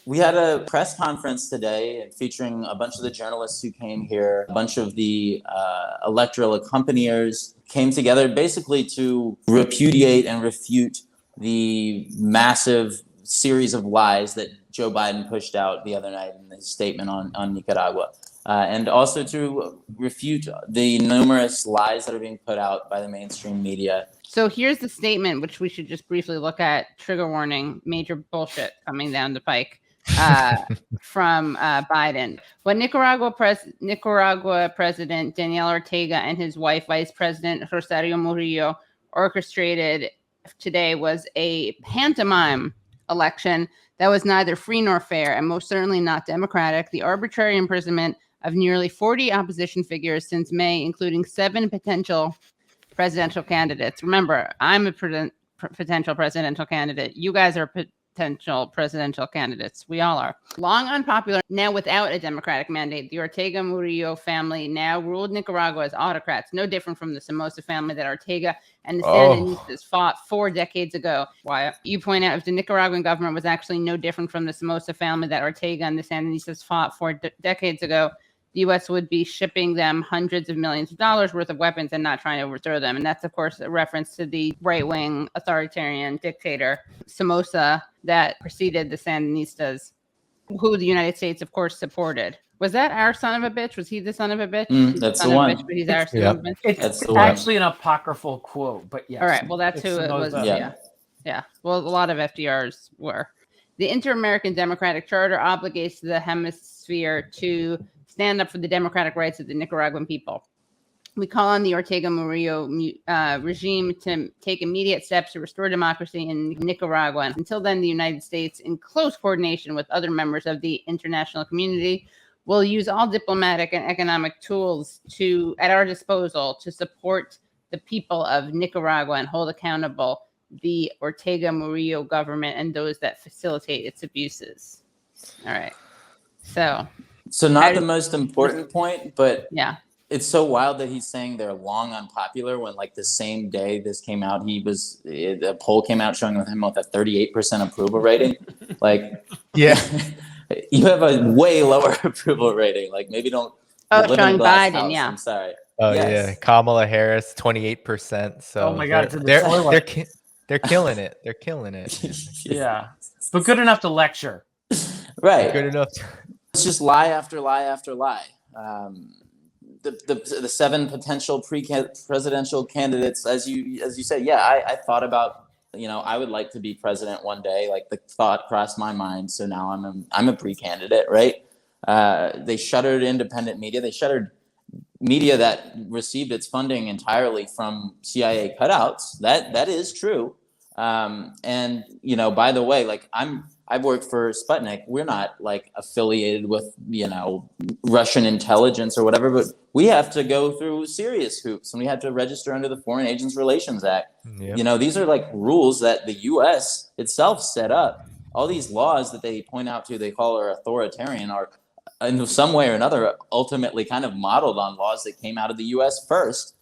We had a press conference today featuring a bunch of the journalists who came here. A bunch of the electoral accompaniers came together basically to repudiate and refute the massive series of lies that Joe Biden pushed out the other night in his statement on Nicaragua. And also to refute the numerous lies that are being put out by the mainstream media. So here's the statement, which we should just briefly look at. Trigger warning, major bullshit coming down the pike from Biden. What Nicaragua President Daniel Ortega and his wife, Vice President Rosario Murillo, orchestrated today was a pantomime election that was neither free nor fair and most certainly not democratic. The arbitrary imprisonment of nearly 40 opposition figures since May, including 7 potential presidential candidates. Remember, I'm a potential presidential candidate. You guys are potential presidential candidates. We all are. Long unpopular, now without a democratic mandate, the Ortega Murillo family now ruled Nicaragua as autocrats, no different from the Somoza family that Ortega and the Sandinistas fought 4 decades ago. Wyatt, you point out if the Nicaraguan government was actually no different from the Somoza family that Ortega and the Sandinistas fought 4 decades ago, the U.S. would be shipping them hundreds of millions of dollars worth of weapons and not trying to overthrow them. And that's, of course, a reference to the right-wing authoritarian dictator Somoza that preceded the Sandinistas, who the United States, of course, supported. Was that our son of a bitch? Was he the son of a bitch? That's the one. Bitch, but he's our son of a bitch. It's actually an apocryphal quote, but yes. All right. Well, that's who it was. Yeah. Well, a lot of FDRs were. The Inter-American Democratic Charter obligates the hemisphere to stand up for the democratic rights of the Nicaraguan people. We call on the Ortega Murillo regime to take immediate steps to restore democracy in Nicaragua. Until then, the United States, in close coordination with other members of the international community, will use all diplomatic and economic tools at our disposal to support the people of Nicaragua and hold accountable the Ortega Murillo government and those that facilitate its abuses. All right. So not the most important point, but yeah, it's so wild that he's saying they're long unpopular when, like, the same day this came out, a poll came out showing him with a 38% approval rating. Like, yeah, you have a way lower approval rating. Like, maybe don't. Showing Biden, house. yeah. I'm sorry. Oh yeah, Kamala Harris 28%. So oh my God, they're killing it. They're killing it. Yeah, but good enough to lecture. Right. Good enough. It's just lie after lie after lie. The 7 potential presidential candidates, as you said, I thought about, I would like to be president one day. Like, the thought crossed my mind. So now I'm a pre-candidate, right? They shuttered independent media. They shuttered media that received its funding entirely from CIA cutouts. That is true. And by the way, like, I've worked for Sputnik. We're not, like, affiliated with, Russian intelligence or whatever, but we have to go through serious hoops, and we have to register under the Foreign Agents Relations Act. Yep. These are, like, rules that the U.S. itself set up. All these laws that they point out to, they call are authoritarian, are in some way or another ultimately kind of modeled on laws that came out of the U.S. first.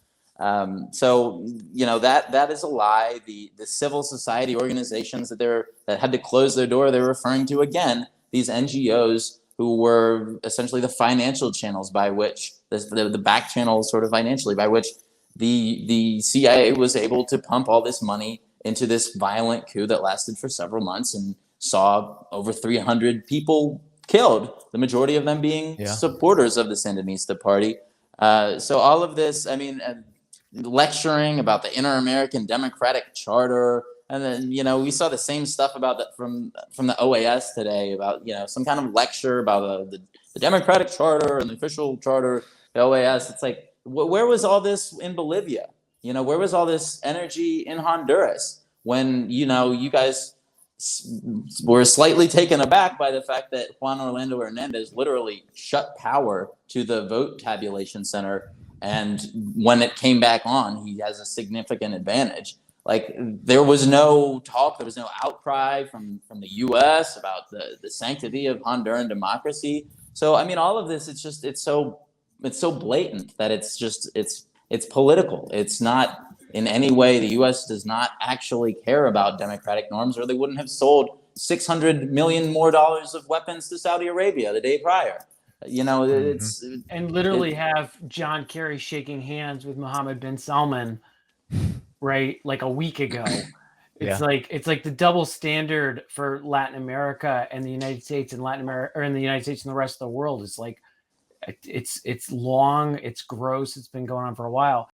So that is a lie. The civil society organizations that had to close their door, they're referring to, again, these NGOs who were essentially the financial channels by which the back channels, sort of financially, by which the CIA was able to pump all this money into this violent coup that lasted for several months and saw over 300 people killed, the majority of them being supporters of the Sandinista party. So all of this, lecturing about the Inter-American Democratic Charter, and then we saw the same stuff about that from the OAS today, about some kind of lecture about the Democratic Charter and the official charter, the OAS. It's like, where was all this in Bolivia? Where was all this energy in Honduras when you guys were slightly taken aback by the fact that Juan Orlando Hernandez literally shut power to the vote tabulation center. And when it came back on, he has a significant advantage. Like, there was no talk, there was no outcry from the U.S. about the sanctity of Honduran democracy. So, all of this, it's so blatant that it's political. It's not in any way, the U.S. does not actually care about democratic norms, or they wouldn't have sold $600 million more of weapons to Saudi Arabia the day prior. You know, it's and literally have John Kerry shaking hands with Mohammed bin Salman, right? Like a week ago. It's like the double standard for Latin America and the United States and Latin America, or in the United States and the rest of the world. It's like, it's long, it's gross, it's been going on for a while.